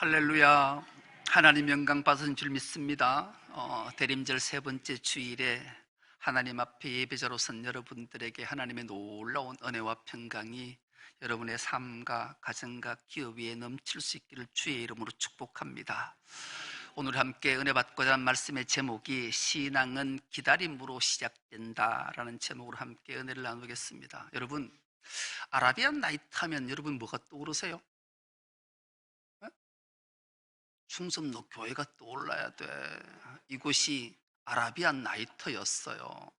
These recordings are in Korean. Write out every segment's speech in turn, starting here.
할렐루야. 하나님 영광 받으신 줄 믿습니다. 대림절 세 번째 주일에 하나님 앞에 예배자로 선 여러분들에게 하나님의 놀라운 은혜와 평강이 여러분의 삶과 가정과 기업 위에 넘칠 수 있기를 주의 이름으로 축복합니다. 오늘 함께 은혜 받고자 하는 말씀의 제목이 신앙은 기다림으로 시작된다라는 제목으로 함께 은혜를 나누겠습니다. 여러분, 아라비안 나이트 하면 여러분 뭐가 떠오르세요? 충성로 교회가 떠올라야 돼. 이곳이 아라비안 나이트였어요.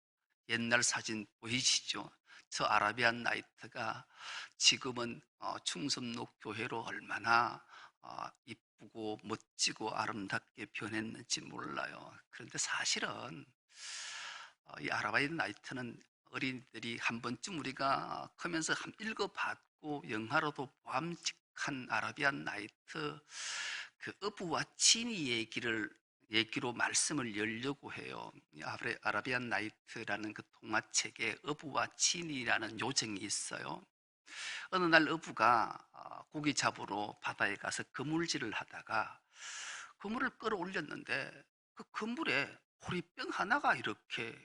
옛날 사진 보이시죠? 저 아라비안 나이트가 지금은 충성로 교회로 얼마나 이쁘고 멋지고 아름답게 변했는지 몰라요. 그런데 사실은 이 아라비안 나이트는 어린이들이 한 번쯤 우리가 크면서 읽어봤고 영화로도 보암직한 아라비안 나이트, 그 어부와 진이 얘기로 말씀을 열려고 해요. 아라비안 나이트라는 그 동화책에 어부와 진이라는 요정이 있어요. 어느 날 어부가 고기 잡으러 바다에 가서 그물질을 하다가 그물을 끌어올렸는데 그 그물에 호리병 하나가 이렇게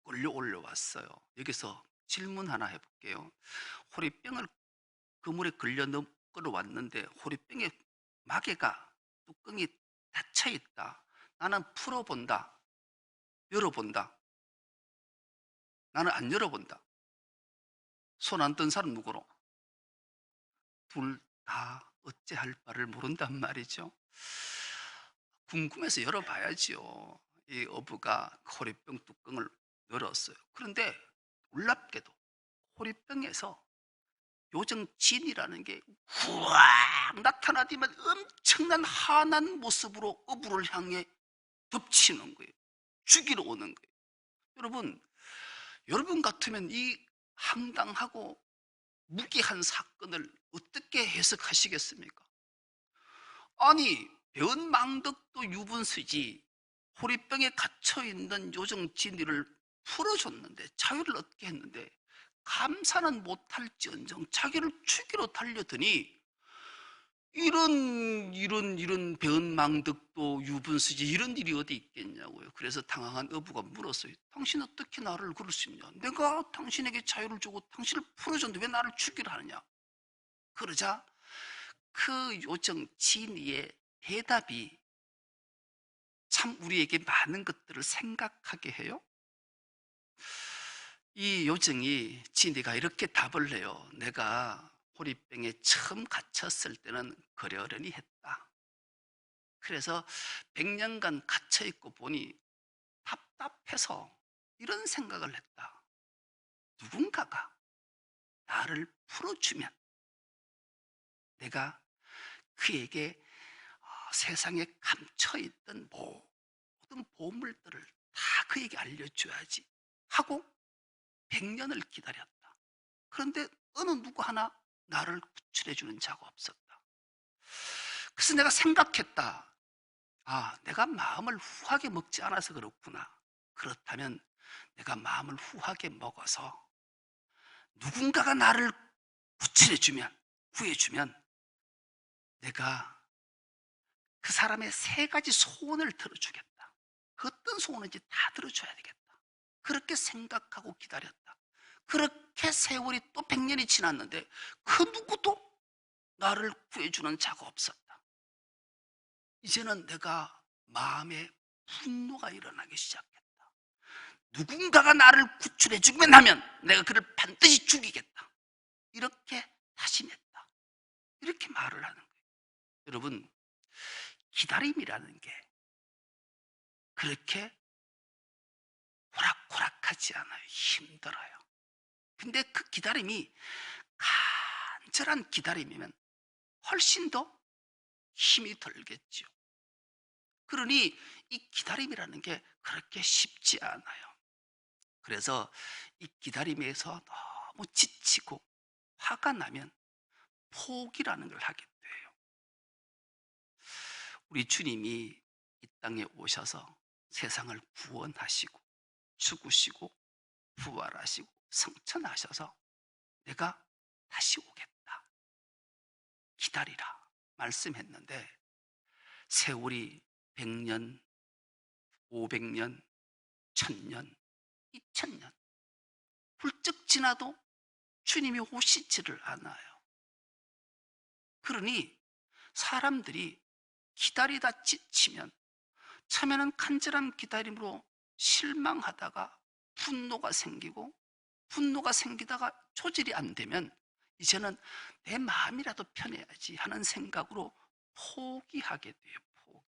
끌려 올려왔어요. 여기서 질문 하나 해볼게요. 호리병을 그물에 끌어왔는데 호리병의 마개가, 뚜껑이 닫혀 있다. 나는 풀어본다. 열어본다. 나는 안 열어본다. 손 안 뜬 사람 누구로? 둘 다 어찌할 바를 모른단 말이죠. 궁금해서 열어봐야지요. 이 어부가 호리병 뚜껑을 열었어요. 그런데 놀랍게도 호리병에서 요정 진이라는 게 후악 나타나더만 엄청난 환한 모습으로 어부를 향해 덮치는 거예요. 죽이러 오는 거예요. 여러분 같으면 이 황당하고 무기한 사건을 어떻게 해석하시겠습니까? 아니, 변망덕도 유분수지 호리병에 갇혀있는 요정 진이를 풀어줬는데, 자유를 얻게 했는데 감사는 못할지언정 자기를 죽이러 달려드니 이런 변망덕도 유분수지 이런 일이 어디 있겠냐고요. 그래서 당황한 어부가 물었어요. 당신 어떻게 나를 그럴 수 있냐? 내가 당신에게 자유를 주고 당신을 풀어줬는데 왜 나를 죽이려 하느냐? 그러자 그 요정 진이의 대답이 참 우리에게 많은 것들을 생각하게 해요. 이 요정이 진이가 이렇게 답을 해요. 내가 호리병에 처음 갇혔을 때는 그러려니 했다. 그래서 100년간 갇혀있고 보니 답답해서 이런 생각을 했다. 누군가가 나를 풀어주면 내가 그에게 세상에 감춰있던 모든 보물들을 다 그에게 알려줘야지 하고 100년을 기다렸다. 그런데 어느 누구 하나 나를 구출해주는 자가 없었다. 그래서 내가 생각했다. 내가 마음을 후하게 먹지 않아서 그렇구나. 그렇다면 내가 마음을 후하게 먹어서 누군가가 나를 구해주면 내가 그 사람의 3가지 소원을 들어주겠다. 그 어떤 소원인지 다 들어줘야 되겠다. 그렇게 생각하고 기다렸다. 그렇게 세월이 또 100년이 지났는데 그 누구도 나를 구해주는 자가 없었다. 이제는 내가 마음에 분노가 일어나기 시작했다. 누군가가 나를 구출해 주기만 하면 내가 그를 반드시 죽이겠다. 이렇게 다짐했다. 이렇게 말을 하는 거예요. 여러분, 기다림이라는 게 그렇게 호락호락하지 않아요. 힘들어요. 근데 그 기다림이 간절한 기다림이면 훨씬 더 힘이 들겠죠. 그러니 이 기다림이라는 게 그렇게 쉽지 않아요. 그래서 이 기다림에서 너무 지치고 화가 나면 포기라는 걸 하게 돼요. 우리 주님이 이 땅에 오셔서 세상을 구원하시고 죽으시고 부활하시고 성천하셔서 내가 다시 오겠다. 기다리라 말씀했는데 세월이 100년, 500년, 1000년, 2000년 훌쩍 지나도 주님이 오시지를 않아요. 그러니 사람들이 기다리다 지치면 처음에는 간절한 기다림으로 실망하다가 분노가 생기고, 분노가 생기다가 조절이 안 되면 이제는 내 마음이라도 편해야지 하는 생각으로 포기하게 돼요. 포기.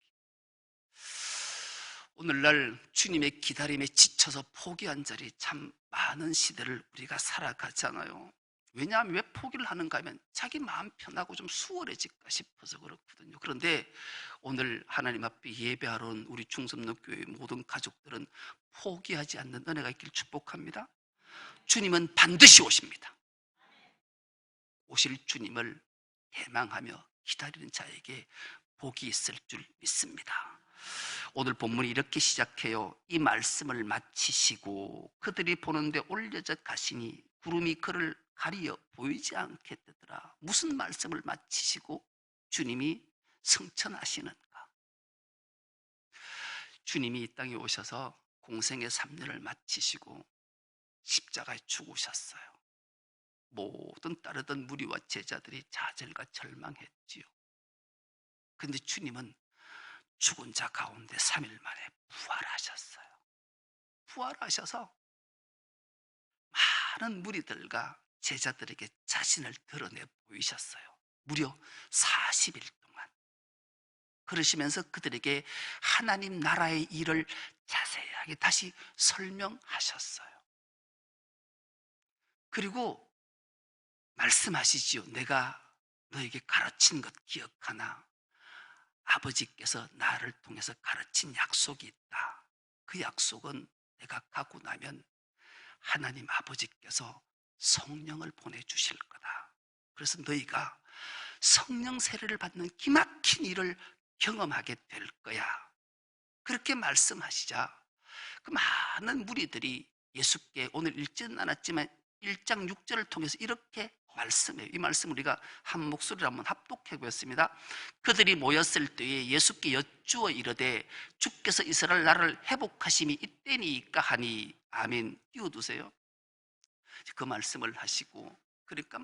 오늘날 주님의 기다림에 지쳐서 포기한 자리 참 많은 시대를 우리가 살아가잖아요. 왜냐하면 왜 포기를 하는가 하면 자기 마음 편하고 좀 수월해질까 싶어서 그렇거든요. 그런데 오늘 하나님 앞에 예배하러 온 우리 충성로교회 모든 가족들은 포기하지 않는 은혜가 있길 축복합니다. 주님은 반드시 오십니다. 오실 주님을 대망하며 기다리는 자에게 복이 있을 줄 믿습니다. 오늘 본문이 이렇게 시작해요. 이 말씀을 마치시고 그들이 보는데 올려져 가시니 구름이 그를 가리어 보이지 않게 되더라. 무슨 말씀을 마치시고 주님이 승천하시는가? 주님이 이 땅에 오셔서 공생의 3년을 마치시고 십자가에 죽으셨어요. 모든 따르던 무리와 제자들이 좌절과 절망했지요. 근데 주님은 죽은 자 가운데 3일 만에 부활하셨어요. 부활하셔서 많은 무리들과 제자들에게 자신을 드러내 보이셨어요. 무려 40일 동안. 그러시면서 그들에게 하나님 나라의 일을 자세하게 다시 설명하셨어요. 그리고 말씀하시지요. 내가 너에게 가르친 것 기억하나? 아버지께서 나를 통해서 가르친 약속이 있다. 그 약속은 내가 가고 나면 하나님 아버지께서 성령을 보내주실 거다. 그래서 너희가 성령 세례를 받는 기막힌 일을 경험하게 될 거야. 그렇게 말씀하시자 그 많은 무리들이 예수께 오늘 읽지는 않았지만 1장 6절을 통해서 이렇게 말씀해요. 이 말씀 우리가 한 목소리로 한번 합독해 보겠습니다. 그들이 모였을 때에 예수께 여쭈어 이르되 주께서 이스라엘 나라를 회복하심이 이때니까 하니. 아멘. 띄워두세요. 그 말씀을 하시고, 그러니까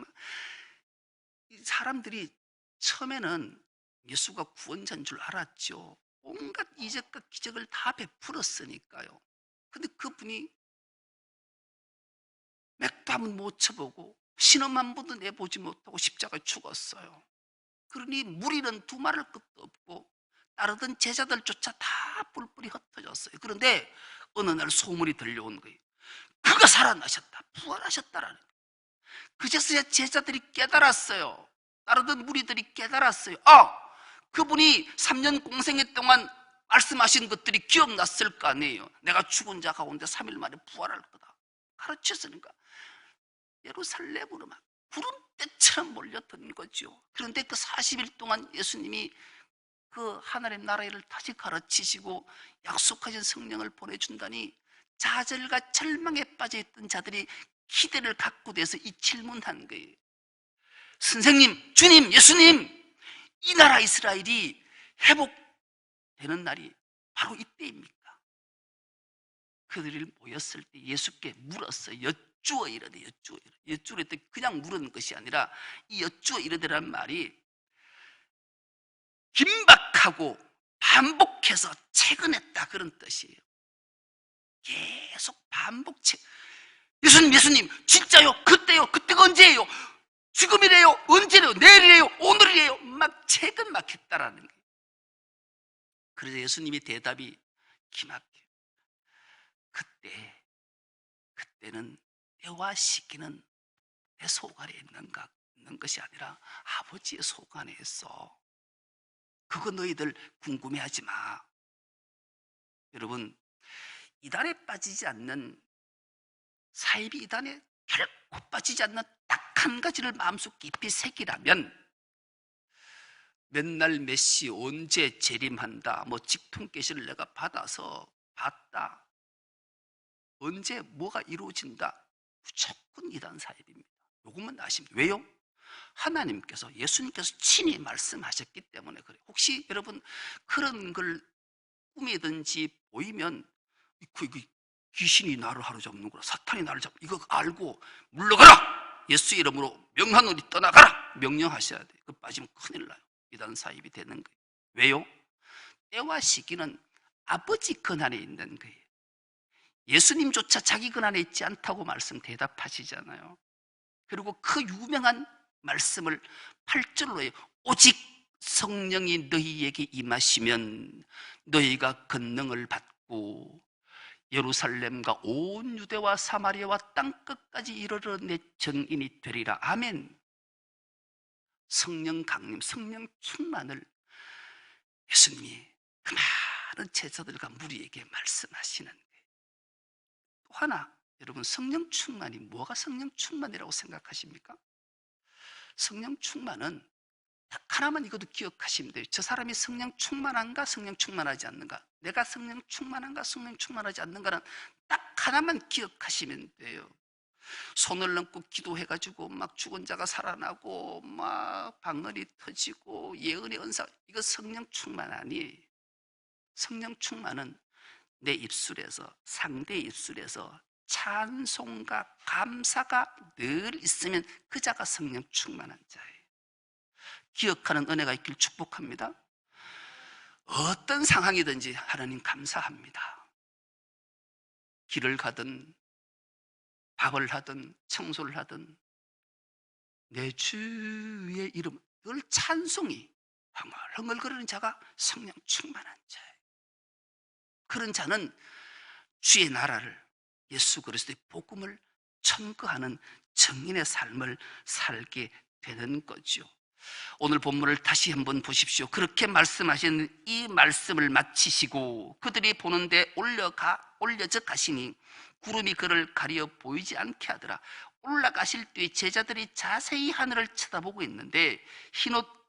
사람들이 처음에는 예수가 구원자인 줄 알았죠. 온갖 이적과 기적을 다 베풀었으니까요. 근데 그분이 맥도 한번 못 쳐보고 신음 한 번도 내보지 못하고 십자가에 죽었어요. 그러니 무리는 두말할 것도 없고 따르던 제자들조차 다 뿔뿔이 흩어졌어요. 그런데 어느 날 소문이 들려온 거예요. 그가 살아나셨다, 부활하셨다라는 거예요. 그제서야 제자들이 깨달았어요. 따르던 무리들이 깨달았어요. 그분이 3년 공생애 동안 말씀하신 것들이 기억났을 거 아니에요. 내가 죽은 자 가운데 3일 만에 부활할 거다 가르쳤으니까 예루살렘으로 막 구름대처럼 몰려든 거죠. 그런데 그 40일 동안 예수님이 그 하나님 나라를 다시 가르치시고 약속하신 성령을 보내준다니 좌절과 절망에 빠져있던 자들이 기대를 갖고 돼서 이 질문한 거예요. 선생님, 주님, 예수님, 이 나라 이스라엘이 회복되는 날이 바로 이때입니까? 그들이 모였을 때 예수께 물었어요. 여쭈어 이르되, 여쭈어 이르되. 여쭈어 이르되 그냥 물은 것이 아니라 이 여쭈어 이르되란 말이 긴박하고 반복해서 채근했다 그런 뜻이에요. 계속 예수님, 예수님, 진짜요? 그때요? 그때가 언제예요? 지금이래요? 언제래요? 내일이래요? 오늘이래요? 막 채근막했다라는 거예요. 그래서 예수님이 대답이 기막혀요. 그때는 때와 시기는 내 속 안에 있는 것이 아니라 아버지의 속 안에 있어. 그거 너희들 궁금해하지 마. 여러분, 이단에 빠지지 않는, 사이비 이단에 결코 빠지지 않는 딱 한 가지를 마음속 깊이 새기라면 맨날 몇 시 언제 재림한다, 뭐 직통계시를 내가 받아서 봤다, 언제 뭐가 이루어진다, 무조건 이단 사입입니다. 요것만 아시면. 왜요? 하나님께서, 예수님께서 친히 말씀하셨기 때문에 그래요. 혹시 여러분 그런 걸 꿈이든지 보이면 그 귀신이 나를 하루잡는구나, 사탄이 나를 잡, 이거 알고 물러가라! 예수 이름으로 명하노니 떠나가라! 명령하셔야 돼요. 그 빠지면 큰일 나요. 이단 사입이 되는 거예요. 왜요? 때와 시기는 아버지 권한에 있는 거예요. 예수님조차 자기 권한에 있지 않다고 말씀 대답하시잖아요. 그리고 그 유명한 말씀을 8절로 해요. 오직 성령이 너희에게 임하시면 너희가 권능을 받고 예루살렘과 온 유대와 사마리아와 땅끝까지 이르러 내 증인이 되리라. 아멘. 성령 강림, 성령 충만을 예수님이 그 많은 제자들과 무리에게 말씀하시는 거예요. 또 하나, 여러분 성령 충만이 뭐가 성령 충만이라고 생각하십니까? 성령 충만은 딱 하나만 이것도 기억하시면 돼요. 저 사람이 성령 충만한가, 성령 충만하지 않는가. 내가 성령 충만한가, 성령 충만하지 않는가는 딱 하나만 기억하시면 돼요. 손을 넘고 기도해가지고 막 죽은 자가 살아나고 막 방언이 터지고 예언의 은사, 이거 성령 충만 아니에요. 성령 충만은 내 입술에서, 상대의 입술에서 찬송과 감사가 늘 있으면 그 자가 성령 충만한 자예요. 기억하는 은혜가 있길 축복합니다. 어떤 상황이든지 하나님 감사합니다. 길을 가든 밥을 하든 청소를 하든 내 주의 이름 늘 찬송이 흥얼흥얼거리는 자가 성령 충만한 자예요. 그런 자는 주의 나라를, 예수 그리스도의 복음을 전거하는 정인의 삶을 살게 되는 거죠. 오늘 본문을 다시 한번 보십시오. 그렇게 말씀하신 이 말씀을 마치시고 그들이 보는데 올려져 가시니 구름이 그를 가려 보이지 않게 하더라. 올라가실 때 제자들이 자세히 하늘을 쳐다보고 있는데 흰옷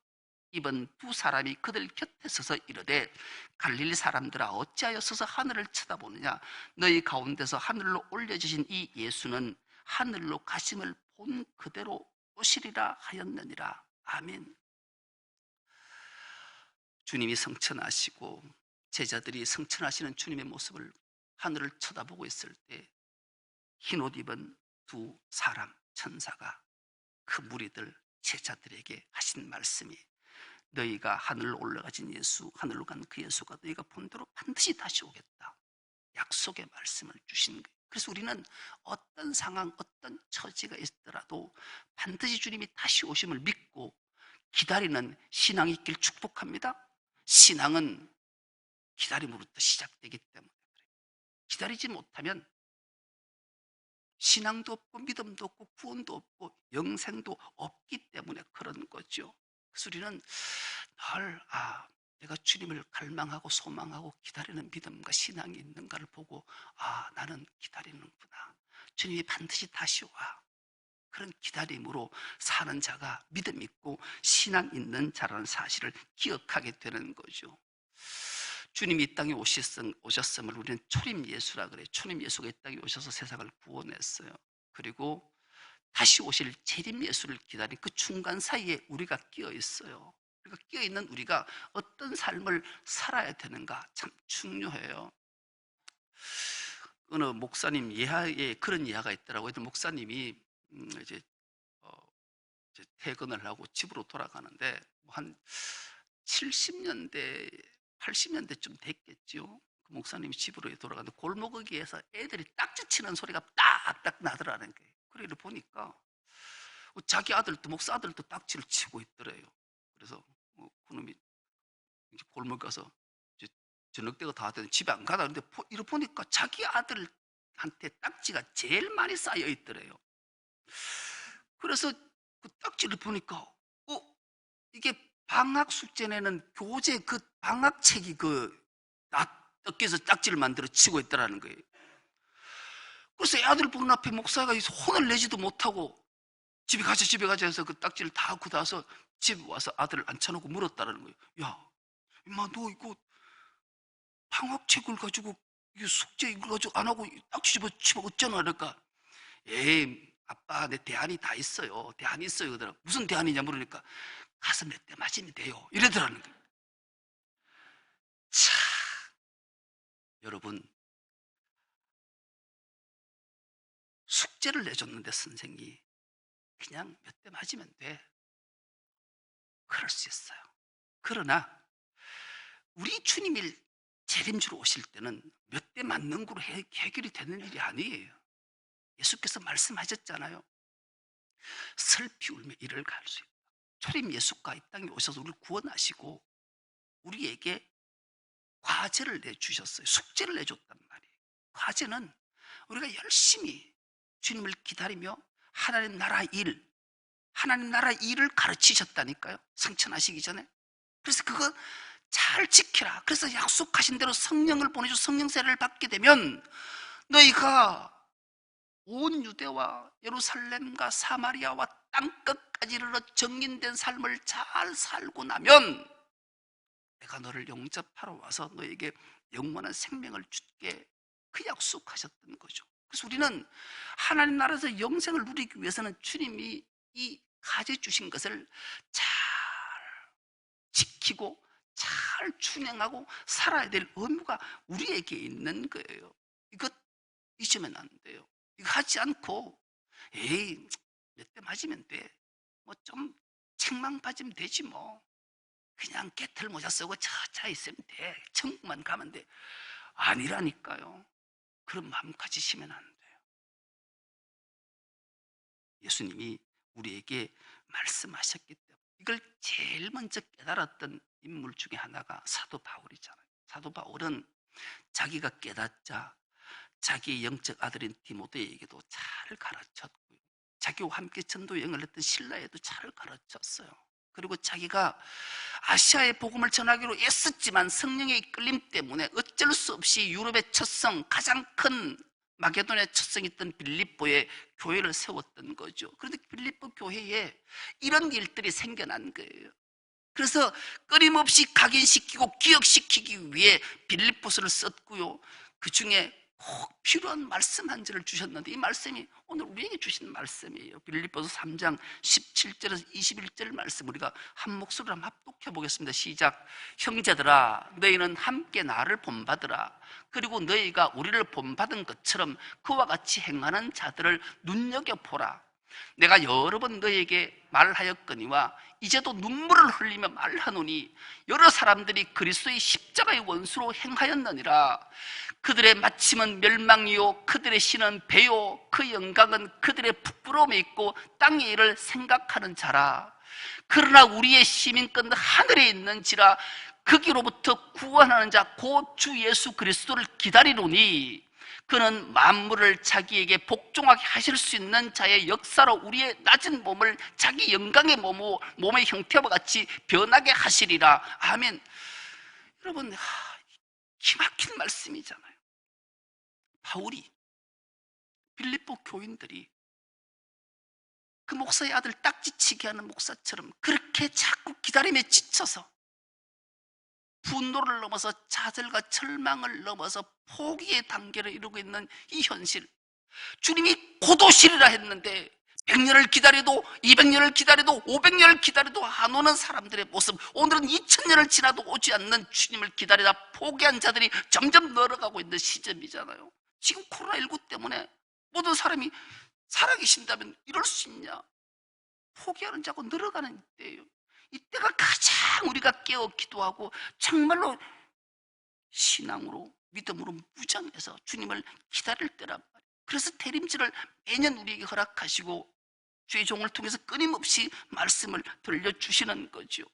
입은 두 사람이 그들 곁에 서서 이르되 갈릴리 사람들아 어찌하여 서서 하늘을 쳐다보느냐. 너희 가운데서 하늘로 올려지신 이 예수는 하늘로 가심을 본 그대로 오시리라 하였느니라. 아멘. 주님이 성천하시고 제자들이 성천하시는 주님의 모습을 하늘을 쳐다보고 있을 때 흰옷 입은 두 사람 천사가 그 무리들 제자들에게 하신 말씀이 너희가 하늘로 올라가신 예수, 하늘로 간 그 예수가 너희가 본대로 반드시 다시 오겠다. 약속의 말씀을 주신 거예요. 그래서 우리는 어떤 상황, 어떤 처지가 있더라도 반드시 주님이 다시 오심을 믿고 기다리는 신앙이 있길 축복합니다. 신앙은 기다림으로부터 시작되기 때문에 그래요. 기다리지 못하면 신앙도 없고 믿음도 없고 구원도 없고 영생도 없기 때문에 그런 거죠. 그래서 우리는 늘 내가 주님을 갈망하고 소망하고 기다리는 믿음과 신앙이 있는가를 보고 나는 기다리는구나. 주님이 반드시 다시 와. 그런 기다림으로 사는 자가 믿음 있고 신앙 있는 자라는 사실을 기억하게 되는 거죠. 주님이 이 땅에 오셨음을 우리는 초림 예수라 그래요. 초림 예수가 이 땅에 오셔서 세상을 구원했어요. 그리고 다시 오실 재림 예수를 기다린 그 중간 사이에 우리가 끼어 있어요. 그러니까 끼어 있는 우리가 어떤 삶을 살아야 되는가 참 중요해요. 어느 목사님 예하에 그런 예화가 있더라고요. 목사님이 이제, 이제 퇴근을 하고 집으로 돌아가는데 한 70년대, 80년대쯤 됐겠죠. 그 목사님이 집으로 돌아가는데 골목에서 애들이 딱지 치는 소리가 딱딱 나더라는 거예요. 그래를 보니까 자기 아들도, 목사 아들도 딱지를 치고 있더래요. 그래서 그놈이 이제 골목 가서 이제 저녁 때가 다 되는데 집에 안 가다 근데 이러 보니까 자기 아들한테 딱지가 제일 많이 쌓여 있더래요. 그래서 그 딱지를 보니까 이게 방학 숙제 내는 교재 그 방학책이 뜯겨서 딱지를 만들어 치고 있더라는 거예요. 그래서 애들 보는 앞에 목사가 혼을 내지도 못하고 집에 가자 해서 그 딱지를 다 굳어서 집에 와서 아들을 앉혀놓고 물었다는 거예요. 야, 임마 너 이거 방학책을 가지고 숙제 이걸 가지고 안 하고 딱지 집어 어쩌나 그러니까 에이 아빠, 내 대안이 다 있어요. 대안이 있어요. 그러더라. 무슨 대안이냐 물으니까 가서 몇 대 맞으면 돼요. 이러더라는 거예요. 자, 여러분, 숙제를 내줬는데 선생이 그냥 몇 대 맞으면 돼. 그럴 수 있어요. 그러나 우리 주님이 재림주로 오실 때는 몇 대 맞는 거로 해결이 되는 일이 아니에요. 예수께서 말씀하셨잖아요. 슬피 울며 이를 갈 수 있다. 초림 예수가 이 땅에 오셔서 우리를 구원하시고 우리에게 과제를 내주셨어요. 숙제를 내줬단 말이에요. 과제는 우리가 열심히 주님을 기다리며 하나님 나라 일을 가르치셨다니까요. 승천하시기 전에. 그래서 그거 잘 지키라. 그래서 약속하신 대로 성령을 보내줘 성령 세례를 받게 되면 너희가 온 유대와 예루살렘과 사마리아와 땅끝까지 이르러 정인된 삶을 잘 살고 나면 내가 너를 영접하러 와서 너에게 영원한 생명을 줄게, 그 약속하셨던 거죠. 그래서 우리는 하나님 나라에서 영생을 누리기 위해서는 주님이 이 가져 주신 것을 잘 지키고 잘 준행하고 살아야 될 의무가 우리에게 있는 거예요. 이것 잊으면 안 돼요. 이거 하지 않고 에이 몇 대 맞으면 돼, 뭐 좀 책망 받으면 되지, 뭐 그냥 개털 모자 쓰고 차 있으면 돼, 천국만 가면 돼. 아니라니까요. 그런 마음 가지시면 안 돼요. 예수님이 우리에게 말씀하셨기 때문에 이걸 제일 먼저 깨달았던 인물 중에 하나가 사도 바울이잖아요. 사도 바울은 자기가 깨닫자 자기의 영적 아들인 디모데에게도 잘 가르쳤고요. 자기와 함께 전도 여행을 했던 신라에도 잘 가르쳤어요. 그리고 자기가 아시아의 복음을 전하기로 애썼지만 성령의 이끌림 때문에 어쩔 수 없이 유럽의 첫성, 가장 큰 마게도니아 첫성이 있던 빌립보에 교회를 세웠던 거죠. 그런데 빌립보 교회에 이런 일들이 생겨난 거예요. 그래서 끊임없이 각인시키고 기억시키기 위해 빌립보서를 썼고요. 그 중에 꼭 필요한 말씀 한 절을 주셨는데 이 말씀이 오늘 우리에게 주신 말씀이에요. 빌립보서 3장 17절에서 21절 말씀 우리가 한 목소리로 한번 합독해 보겠습니다. 시작. 형제들아 너희는 함께 나를 본받으라. 그리고 너희가 우리를 본받은 것처럼 그와 같이 행하는 자들을 눈여겨보라. 내가 여러 번 너에게 말하였거니와 이제도 눈물을 흘리며 말하노니 여러 사람들이 그리스도의 십자가의 원수로 행하였느니라. 그들의 마침은 멸망이요 그들의 신은 배요 그 영광은 그들의 부끄러움에 있고 땅의 일을 생각하는 자라. 그러나 우리의 시민권은 하늘에 있는지라 거기로부터 구원하는 자 곧 주 예수 그리스도를 기다리노니 그는 만물을 자기에게 복종하게 하실 수 있는 자의 역사로 우리의 낮은 몸을 자기 영광의 몸의 형태와 같이 변하게 하시리라. 아멘. 여러분, 기막힌 말씀이잖아요. 바울이 빌립보 교인들이 그 목사의 아들 딱지치게 하는 목사처럼 그렇게 자꾸 기다림에 지쳐서 분노를 넘어서 좌절과 절망을 넘어서 포기의 단계를 이루고 있는 이 현실, 주님이 곧 오시리라 했는데 100년을 기다려도 200년을 기다려도 500년을 기다려도 안 오는 사람들의 모습, 오늘은 2000년을 지나도 오지 않는 주님을 기다리다 포기한 자들이 점점 늘어가고 있는 시점이잖아요. 지금 코로나19 때문에 모든 사람이 살아계신다면 이럴 수 있냐? 포기하는 자고 늘어가는 때예요. 이때가 가장 우리가 깨어 기도하고 정말로 신앙으로 믿음으로 무장해서 주님을 기다릴 때란 말이에요. 그래서 대림절을 매년 우리에게 허락하시고 주의 종을 통해서 끊임없이 말씀을 들려주시는 거죠.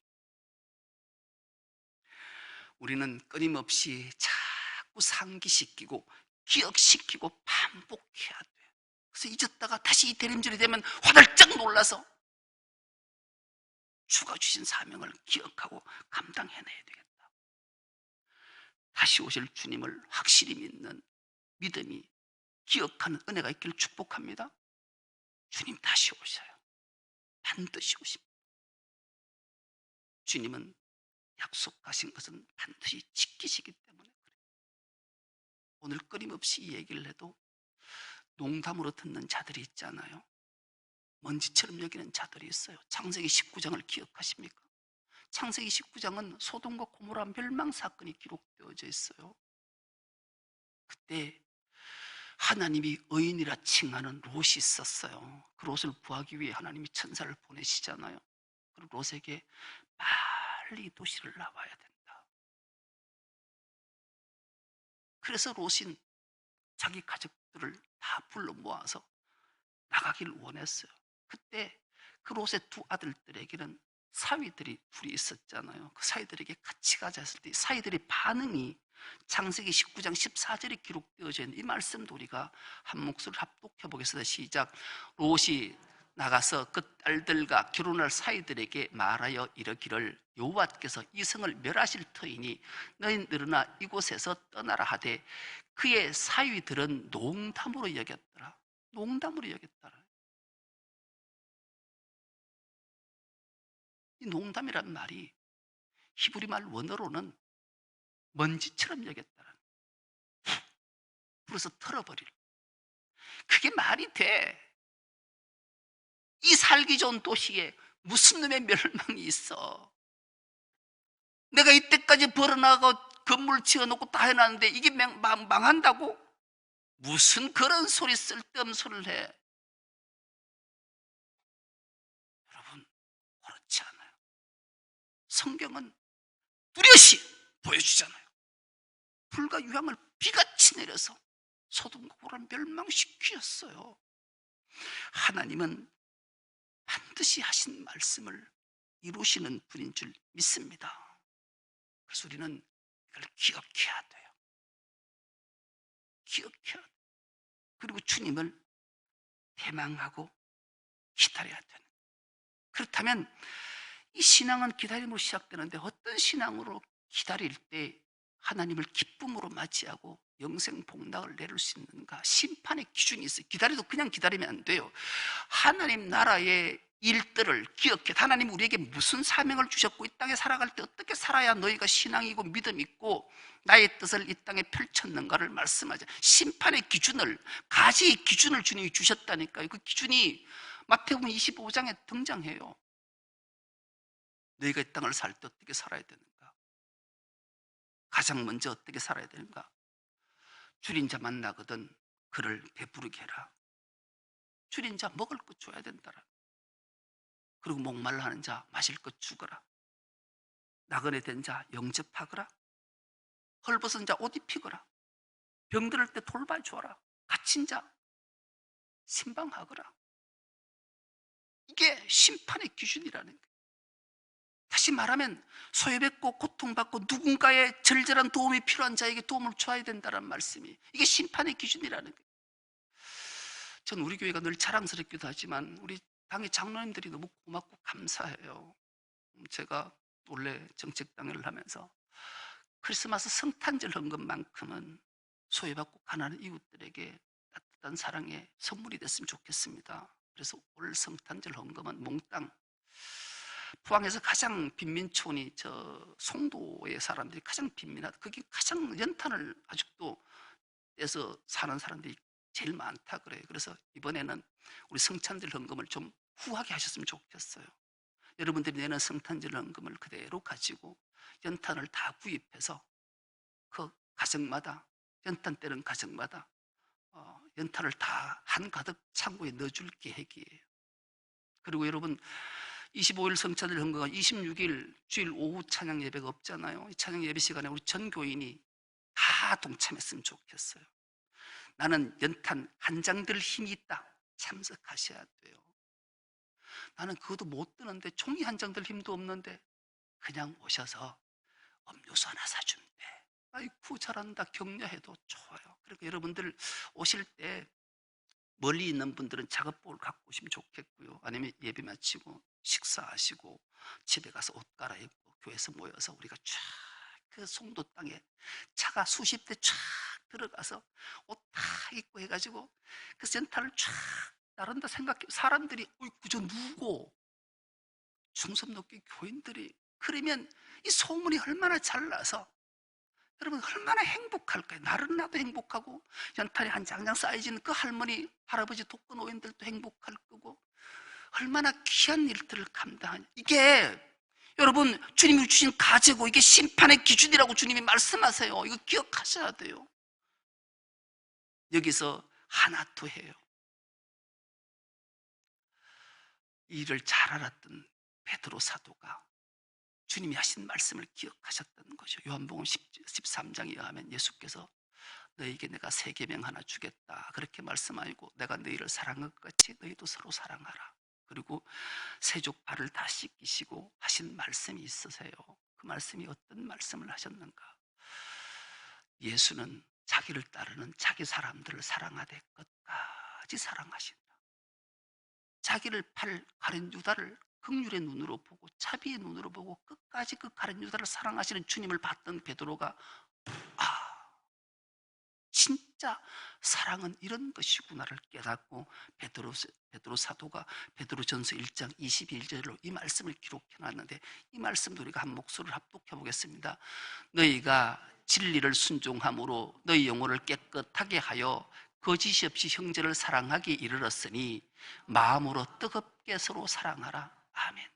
우리는 끊임없이 자꾸 상기시키고 기억시키고 반복해야 돼요. 그래서 잊었다가 다시 이 대림절이 되면 화들짝 놀라서 주가 주신 사명을 기억하고 감당해내야 되겠다. 다시 오실 주님을 확실히 믿는 믿음이, 기억하는 은혜가 있기를 축복합니다. 주님 다시 오셔요. 반드시 오십니다. 주님은 약속하신 것은 반드시 지키시기 때문에 그래요. 오늘 끊임없이 이 얘기를 해도 농담으로 듣는 자들이 있잖아요. 먼지처럼 여기는 자들이 있어요. 창세기 19장을 기억하십니까? 창세기 19장은 소돔과 고모라 멸망 사건이 기록되어져 있어요. 그때 하나님이 의인이라 칭하는 롯이 있었어요. 그 롯을 구하기 위해 하나님이 천사를 보내시잖아요. 그리고 롯에게 빨리 도시를 나와야 된다. 그래서 롯은 자기 가족들을 다 불러 모아서 나가기를 원했어요. 그때 그 롯의 두 아들들에게는 사위들이 둘이 있었잖아요. 그 사위들에게 같이 가자 했을 때 사위들의 반응이 창세기 19장 14절에 기록되어져 있는 이 말씀도 우리가 한 목소리를 합독해 보겠습니다. 시작. 롯이 나가서 그 딸들과 결혼할 사위들에게 말하여 이르기를 여호와께서 이 성을 멸하실 터이니 너희 늘어나 이곳에서 떠나라 하되 그의 사위들은 농담으로 여겼더라. 농담으로 여겼더라. 이 농담이란 말이 히브리 말 원어로는 먼지처럼 여겼다는, 불어서 털어버릴. 그게 말이 돼? 이 살기 좋은 도시에 무슨 놈의 멸망이 있어? 내가 이때까지 벌어나가고 건물 지어놓고 다 해놨는데 이게 망한다고? 무슨 그런 소리, 쓸데없는 소리를 해? 여러분, 그렇지 않아요. 성경은 뚜렷이 보여주잖아요. 불과 유황을 비같이 내려서 소돔과 고모라를 멸망시키셨어요. 하나님은 반드시 하신 말씀을 이루시는 분인 줄 믿습니다. 그래서 우리는 이걸 기억해야 돼요. 기억해야 돼요. 그리고 주님을 대망하고 기다려야 되는. 그렇다면 이 신앙은 기다림으로 시작되는데 어떤 신앙으로 기다릴 때 하나님을 기쁨으로 맞이하고 영생 복락을 내릴 수 있는가? 심판의 기준이 있어요. 기다려도 그냥 기다리면 안 돼요. 하나님 나라의 일들을 기억해. 하나님 우리에게 무슨 사명을 주셨고 이 땅에 살아갈 때 어떻게 살아야 너희가 신앙이고 믿음 있고 나의 뜻을 이 땅에 펼쳤는가를 말씀하죠. 심판의 기준을, 가지의 기준을 주님이 주셨다니까요. 그 기준이 마태복음 25장에 등장해요. 너희가 이 땅을 살 때 어떻게 살아야 되는가? 가장 먼저 어떻게 살아야 되는가? 줄인 자 만나거든 그를 배부르게 해라. 줄인 자 먹을 것 줘야 된다라. 그리고 목말라 하는 자 마실 것 주거라. 나그네 된 자 영접하거라. 헐벗은 자 옷 입히거라. 병들을 때 돌봐주어라. 갇힌 자 신방하거라. 이게 심판의 기준이라는 거예요. 다시 말하면 소외받고 고통받고 누군가의 절절한 도움이 필요한 자에게 도움을 줘야 된다는 말씀이, 이게 심판의 기준이라는 거예요. 전 우리 교회가 늘 자랑스럽기도 하지만 우리 당의 장로님들이 너무 고맙고 감사해요. 제가 원래 정책당회를 하면서 크리스마스 성탄절 헌금만큼은 소외받고 가난한 이웃들에게 따뜻한 사랑의 선물이 됐으면 좋겠습니다. 그래서 올 성탄절 헌금은 몽땅 포항에서 가장 빈민촌이 저 송도의 사람들이 가장 빈민하다. 그게 가장 연탄을 아직도 떼서 사는 사람들이 제일 많다 그래요. 그래서 이번에는 우리 성탄절 헌금을 좀 후하게 하셨으면 좋겠어요. 여러분들이 내는 성탄절 헌금을 그대로 가지고 연탄을 다 구입해서 그 가정마다, 연탄 떼는 가정마다 연탄을 다 한가득 창고에 넣어줄 계획이에요. 그리고 여러분 25일 성찬절 헌금과 26일 주일 오후 찬양 예배가 없잖아요. 이 찬양 예배 시간에 우리 전 교인이 다 동참했으면 좋겠어요. 나는 연탄 한 장 들 힘이 있다. 참석하셔야 돼요. 나는 그것도 못 드는데 종이 한 장 들 힘도 없는데 그냥 오셔서 음료수 하나 사주면 돼. 아이쿠 잘한다 격려해도 좋아요. 그리고 여러분들 오실 때 멀리 있는 분들은 작업복을 갖고 오시면 좋겠고요. 아니면 예배 마치고 식사하시고 집에 가서 옷 갈아입고 교회에서 모여서 우리가 쫙 그 송도 땅에 차가 수십 대 쫙 들어가서 옷 다 입고 해가지고 그 센터를 쫙 나른다 생각해. 사람들이 어이구 저 누구? 중섭높게 교인들이. 그러면 이 소문이 얼마나 잘 나서 여러분 얼마나 행복할까요? 나른 나도 행복하고 연탄이 한 장장 쌓여지는 그 할머니 할아버지 독거노인들도 행복할 거고 얼마나 귀한 일들을 감당하냐. 이게 여러분 주님이 주신 가제고 이게 심판의 기준이라고 주님이 말씀하세요. 이거 기억하셔야 돼요. 여기서 하나 더 해요. 이 일을 잘 알았던 베드로 사도가 주님이 하신 말씀을 기억하셨던 것이요. 요한복음 13장에 의하면 예수께서 너에게 내가 새 계명 하나 주겠다 그렇게 말씀하시고, 내가 너희를 사랑한 것 같이 너희도 서로 사랑하라. 그리고 세족 발을 다 씻기시고 하신 말씀이 있으세요. 그 말씀이 어떤 말씀을 하셨는가? 예수는 자기를 따르는 자기 사람들을 사랑하되 끝까지 사랑하신다. 자기를 팔 가룟 유다를 긍휼의 눈으로 보고 자비의 눈으로 보고 끝까지 그 가룟 유다를 사랑하시는 주님을 봤던 베드로가, 진짜 사랑은 이런 것이구나를 깨닫고 베드로 사도가 베드로전서 1장 21절로 이 말씀을 기록해 놨는데, 이 말씀도 우리가 한 목소리를 합독해 보겠습니다. 너희가 진리를 순종함으로 너희 영혼을 깨끗하게 하여 거짓이 없이 형제를 사랑하기 이르렀으니 마음으로 뜨겁게 서로 사랑하라. 아멘.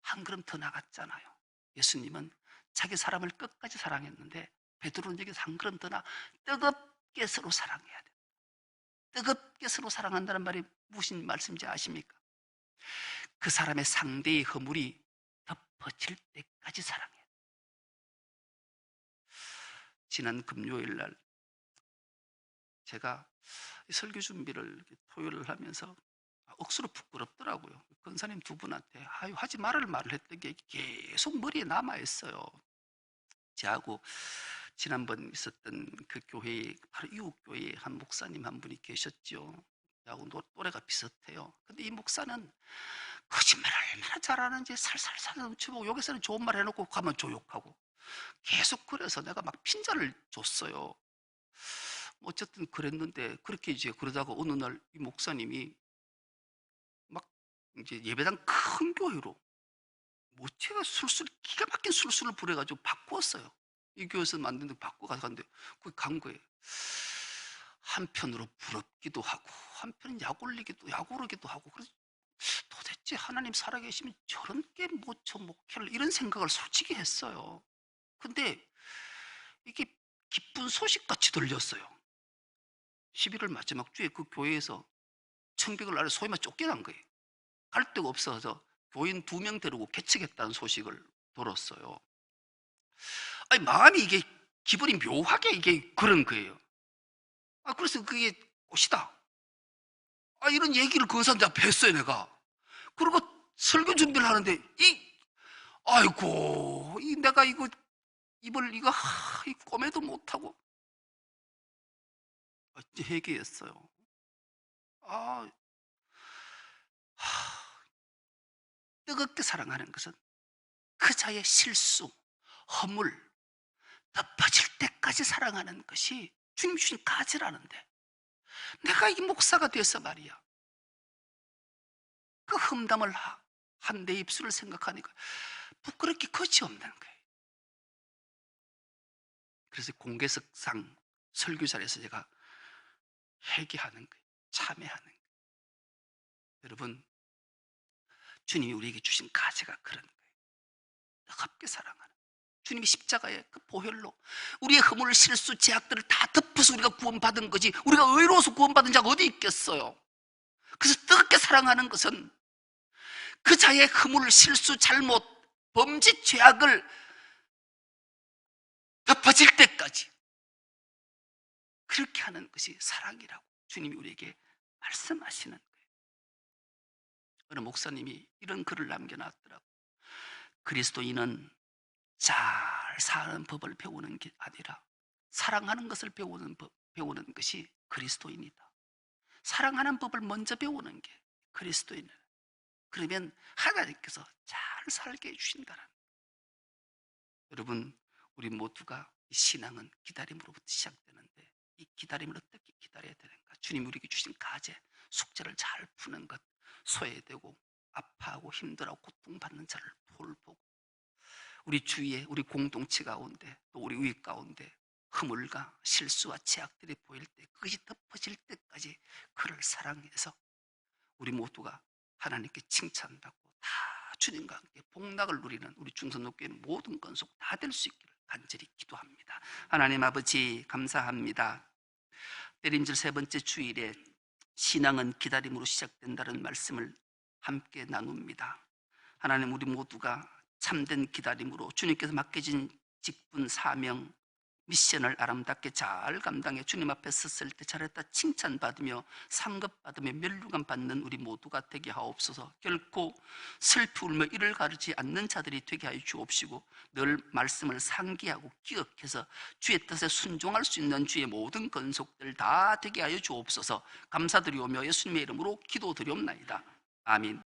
한 걸음 더 나갔잖아요. 예수님은 자기 사람을 끝까지 사랑했는데 베드로는 여기서 한 걸음 더 뜨겁게 서로 사랑해야 돼요. 뜨겁게 서로 사랑한다는 말이 무슨 말씀인지 아십니까? 그 사람의 상대의 허물이 덮어질 때까지 사랑해야 돼요. 지난 금요일 날 제가 설교 준비를 토요일을 하면서 억수로 부끄럽더라고요. 권사님 두 분한테 하지 말을 말을 했던 게 계속 머리에 남아있어요. 저하고 지난번 있었던 그 교회에 바로 이웃 교회에 한 목사님 한 분이 계셨죠. 저하고 또래가 비슷해요. 근데 이 목사는 거짓말을 얼마나 잘하는지 살살살 넘치고, 여기서는 좋은 말 해놓고 가면 조욕하고 계속. 그래서 내가 막 핀잔을 줬어요. 어쨌든 그랬는데, 그렇게 이제 그러다가 어느 날 이 목사님이 막 이제 예배당 큰 교회로 뭐 제가 술술 기가 막힌 술술을 부려가지고 바꾸었어요. 이 교회에서 만든 데 바꿔 가는데 거기 간 거예요. 한편으로 부럽기도 하고 한편은 약올리기도 하고, 그래서 도대체 하나님 살아계시면 저런 게 뭐 저 목회를, 이런 생각을 솔직히 했어요. 근데 이게 기쁜 소식같이 들렸어요. 11월 마지막 주에 그 교회에서 청백을 아래 소위 말 쫓겨난 거예요. 갈 데가 없어서 교인 2명 데리고 개척했다는 소식을 들었어요. 아니, 마음이 이게 기분이 묘하게 이게 그런 거예요. 그래서 그게 꽃이다. 이런 얘기를 그 사람 앞에 했어요, 내가. 그리고 설교 준비를 하는데 아이고, 내가 이거 입을 이 꼬매도 못하고 회개했어요. 아, 뜨겁게 사랑하는 것은 그 자의 실수, 허물, 덮어질 때까지 사랑하는 것이 주님 주신 가지라는데, 내가 이 목사가 돼서 말이야, 그 험담을 한 내 입술을 생각하니까 부끄럽게 거지 없는 거예요. 그래서 공개석상 설교 자리에서 제가 회개하는 거예요. 참회하는 거예요. 여러분, 주님이 우리에게 주신 가지가 그런 거예요. 뜨겁게 사랑하는, 주님이 십자가의 그 보혈로 우리의 허물, 실수, 죄악들을 다 덮어서 우리가 구원받은 거지, 우리가 의로워서 구원받은 자가 어디 있겠어요. 그래서 뜨겁게 사랑하는 것은 그 자의 허물, 실수, 잘못, 범죄, 죄악을 덮어질 때까지 그렇게 하는 것이 사랑이라고 주님이 우리에게 말씀하시는 거예요. 어느 목사님이 이런 글을 남겨놨더라고요. 그리스도인은 잘 사는 법을 배우는 게 아니라 사랑하는 것을 배우는 것이 그리스도인이다. 사랑하는 법을 먼저 배우는 게 그리스도인이다. 그러면 하나님께서 잘 살게 해주신다는 거예요. 여러분, 우리 모두가 이 신앙은 기다림으로부터 시작되는데, 이 기다림을 어떻게 기다려야 되는가? 주님 우리에게 주신 가제, 숙제를 잘 푸는 것, 소외되고 아파하고 힘들어하고 고통받는 자를 돌보고, 우리 주위에, 우리 공동체 가운데, 또 우리 위 가운데 허물과 실수와 죄악들이 보일 때, 그것이 덮어질 때까지 그를 사랑해서 우리 모두가 하나님께 칭찬받고 다 주님과 함께 복락을 누리는 우리 중선독교의 모든 건속 다 될 수 있기를 간절히 기도합니다. 하나님 아버지 감사합니다. 내림절 세 번째 주일에 신앙은 기다림으로 시작된다는 말씀을 함께 나눕니다. 하나님, 우리 모두가 참된 기다림으로 주님께서 맡겨진 직분, 사명, 미션을 아름답게 잘 감당해 주님 앞에 섰을 때 잘했다 칭찬받으며 상급받으며 면류관 받는 우리 모두가 되게 하옵소서. 결코 슬피 울며 이를 가르지 않는 자들이 되게 하여 주옵시고, 늘 말씀을 상기하고 기억해서 주의 뜻에 순종할 수 있는 주의 모든 건속들 다 되게 하여 주옵소서. 감사드리오며 예수님의 이름으로 기도드리옵나이다. 아멘.